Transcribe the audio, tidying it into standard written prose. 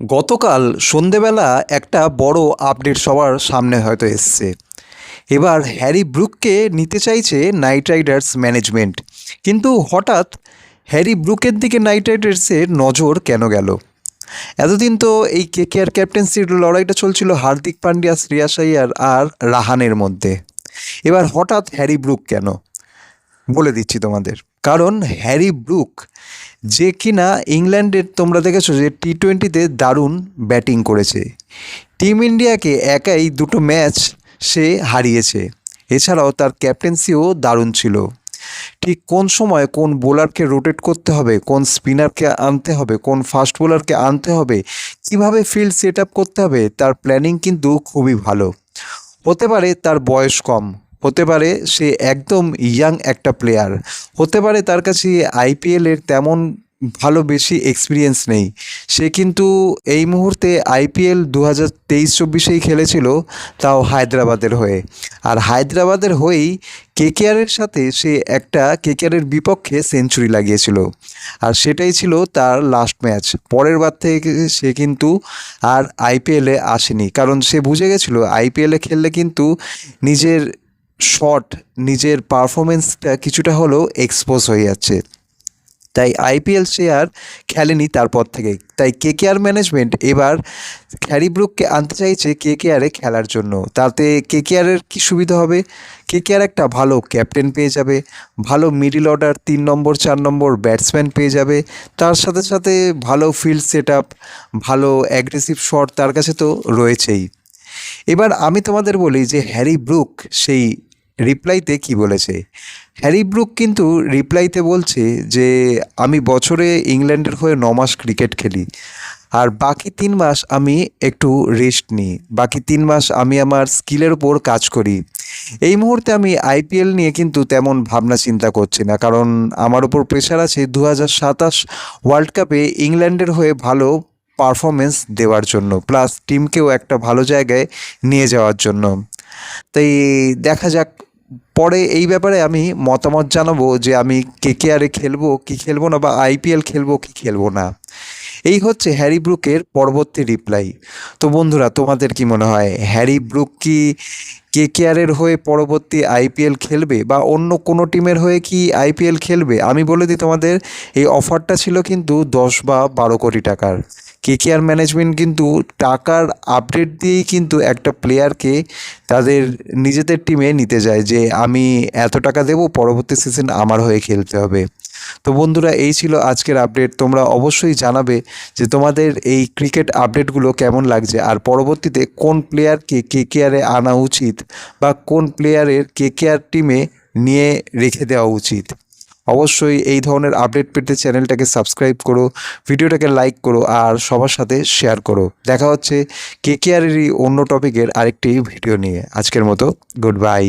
গতকাল সন্ধেবেলা একটা বড় আপডেট সবার সামনে হয়তো এসছে। এবার হ্যারি ব্রুককে নিতে চাইছে নাইট রাইডার্স ম্যানেজমেন্ট। কিন্তু হঠাৎ হ্যারি ব্রুকের দিকে নাইট রাইডার্সের নজর কেন গেল? এতদিন তো এই কেকেআর ক্যাপ্টেন্সির লড়াইটা চলছিল হার্দিক পান্ডিয়া, শ্রেয়াস আইয়ার আর রাহানের মধ্যে। এবার হঠাৎ হ্যারি ব্রুক কেন? বলে দিচ্ছি তোমাদের। কারণ হ্যারি ব্রুক, যে কিনা ইংল্যান্ডের, তোমরা দেখেছো যে টি-20-তে দারুণ ব্যাটিং করেছে। টিম ইন্ডিয়াকে একাই দুটো ম্যাচ সে হারিয়েছে। এছাড়াও তার ক্যাপ্টেন্সিও দারুণ ছিল। ঠিক কোন সময় কোন বোলারকে রোটেট করতে হবে, কোন স্পিনারকে আনতে হবে, কোন ফাস্ট বোলারকে আনতে হবে, কিভাবে ফিল্ড সেট আপ করতে হবে, তার প্ল্যানিং কিন্তু খুবই ভালো। হতে পারে তার বয়স কম, হতে পারে সে একদম ইয়াং একটা প্লেয়ার, হতে পারে তার কাছে আইপিএলের তেমন ভালো বেশি এক্সপিরিয়েন্স নেই। সে কিন্তু এই মুহূর্তে আইপিএল 2023-24-এই খেলেছিল, তাও হায়দ্রাবাদের হয়ে। আর হায়দ্রাবাদের হয়েই কেকেআরের সাথে সে একটা কেকেআরের বিপক্ষে সেঞ্চুরি লাগিয়েছিল। আর সেটাই ছিল তার লাস্ট ম্যাচ। পরের বার থেকে সে কিন্তু আর আইপিএলে আসেনি, কারণ সে বুঝে গেছিলো আইপিএলে খেললে কিন্তু নিজের শট, নিজের পারফরমেন্সটা কিছুটা হলেও এক্সপোজ হয়ে যাচ্ছে। তাই আইপিএল সে আর খেলেনি তারপর থেকে। তাই কেকেআর ম্যানেজমেন্ট এবার হ্যারি ব্রুককে আনতে চাইছে কেকেআরে খেলার জন্য। তাতে কেকেআরের কী সুবিধা হবে? কেকেআর একটা ভালো ক্যাপ্টেন পেয়ে যাবে, ভালো মিডল অর্ডার 3 নম্বর 4 নম্বর ব্যাটসম্যান পেয়ে যাবে, তার সাথে সাথে ভালো ফিল্ড সেট আপ, ভালো অ্যাগ্রেসিভ শট তার কাছে তো রয়েছেই। এবার আমি তোমাদের বলি যে হ্যারি ব্রুক সেই রিপ্লাইতে কি বলেছে। হ্যারি ব্রুক কিন্তু রিপ্লাইতে বলছে যে আমি বছরে ইংল্যান্ডের হয়ে 9 মাস ক্রিকেট খেলি, আর বাকি 3 মাস আমি একটু রেস্ট নিই, বাকি 3 মাস আমি আমার স্কিলের ওপর কাজ করি। এই মুহূর্তে আমি আইপিএল নিয়ে কিন্তু তেমন ভাবনা চিন্তা করছি না, কারণ আমার ওপর প্রেশার আছে 2027 ওয়ার্ল্ড কাপে ইংল্যান্ডের হয়ে ভালো পারফরমেন্স দেওয়ার জন্য, প্লাস টিমকেও একটা ভালো জায়গায় নিয়ে যাওয়ার জন্য। তাই দেখা যাক, পরে এই ব্যাপারে আমি মতামত জানাবো যে আমি কেকেআরে খেলবো কি খেলবো না, বা আইপিএল খেলবো কি খেলবো না। এই হচ্ছে হ্যারি ব্রুকের পরবর্তী রিপ্লাই। তো বন্ধুরা, তোমাদের কি মনে হয় হ্যারি ব্রুক কি কেকেআরের হয়ে পরবর্তী আইপিএল খেলবে, বা অন্য কোনো টিমের হয়ে কি আইপিএল খেলবে? আমি বলে দিই তোমাদের, এই অফারটা ছিল কিন্তু 10 বা 12 কোটি টাকার। কেকেআর ম্যানেজমেন্ট কিন্তু টাকার আপডেট দিয়েই কিন্তু একটা প্লেয়ারকে তাদের নিজেদের টিমে নিতে যায়, যে আমি এত টাকা দেবো, পরবর্তী সিজন আমার হয়ে খেলতে হবে। তো বন্ধুরা, এই ছিল আজকের আপডেট। তোমরা অবশ্যই জানাবে যে তোমাদের এই ক্রিকেট আপডেটগুলো কেমন লাগছে, আর পরবর্তীতে কোন প্লেয়ারকে কেকেআরে আনা উচিত, বা কোন প্লেয়ারের কেকেআর টিমে নিয়ে রেখে দেওয়া উচিত। অবশ্যই এই ধরনের আপডেট পেতে চ্যানেলটাকে সাবস্ক্রাইব করো, ভিডিওটাকে লাইক করো, আর সবার সাথে শেয়ার করো। দেখা হচ্ছে কেকেআরেরই অন্য টপিকের আরেকটি ভিডিও নিয়ে। আজকের মতো গুড বাই।